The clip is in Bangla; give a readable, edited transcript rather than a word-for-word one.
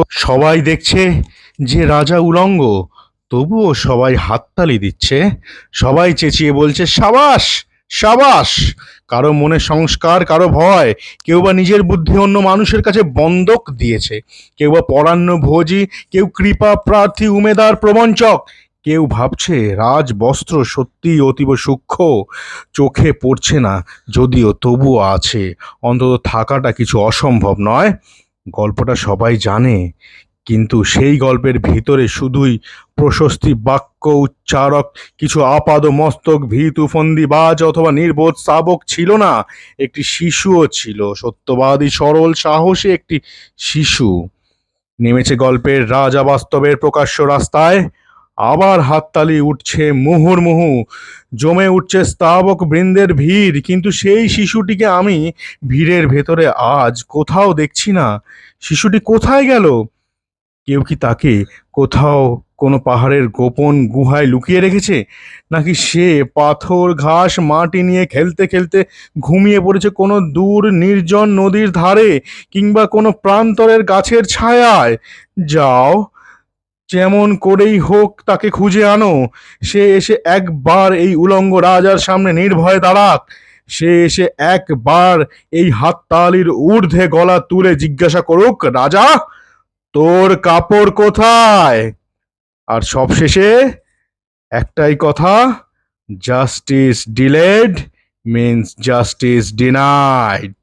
সবাই দেখছে যে রাজা উলঙ্গ, তবুও সবাই হাততালি দিচ্ছে। সবাই চেঁচিয়ে বলছে সাবাস, সাবাস। কারো মনে সংস্কার, কারো ভয়। কেউ বা নিজের বুদ্ধি অন্য মানুষের কাছে বন্ধক দিয়েছে, কেউ বা পরান্ন ভোজী, কেউ কৃপা প্রার্থী উমেদার প্রবঞ্চক। কেউ ভাবছে রাজবস্ত্র সত্যিই অতীব সূক্ষ্ম, চোখে পড়ছে না যদিও তবুও আছে, অন্তত থাকাটা কিছু অসম্ভব নয়। গল্পটা সবাই জানে, কিন্তু সেই গল্পের ভিতরে শুধুই প্রশস্তি বাক্য উচ্চারক কিছু আপাদ মস্তক ভীতু ফন্দিবাজ অথবা নির্বোধ শাবক ছিল না। একটি শিশুও ছিল, সত্যবাদী সরল সাহসী একটি শিশু। নেমেছে গল্পের রাজা বাস্তবের প্রকাশ্য রাস্তায়। আবার হাততালি উঠছে মুহুর্মুহু, জমে উঠছে স্তাবক বৃন্দের ভিড়, কিন্তু সেই শিশুটিকে আমি ভিড়ের ভেতরে আজ কোথাও দেখছি না। শিশুটি কোথায় গেল? কেউ কি তাকে কোথাও কোনো পাহাড়ের গোপন গুহায় লুকিয়ে রেখেছে, নাকি সে পাথর ঘাস মাটি নিয়ে খেলতে খেলতে ঘুমিয়ে পড়েছে কোনো দূর নির্জন নদীর ধারে, কিংবা কোনো প্রান্তরের গাছের ছায়ায়? যাও, যেমন করেই হোক তাকে খুঁজে আনো। সে এসে একবার এই উলঙ্গ রাজার সামনে নির্ভয়ে দাঁড়াক। সে এসে একবার এই হাততালির ঊর্ধ্বে গলা তুলে জিজ্ঞাসা করুক, রাজা, তোর কাপড় কোথায়? আর সবশেষে একটাই কথা, justice delayed means justice denied.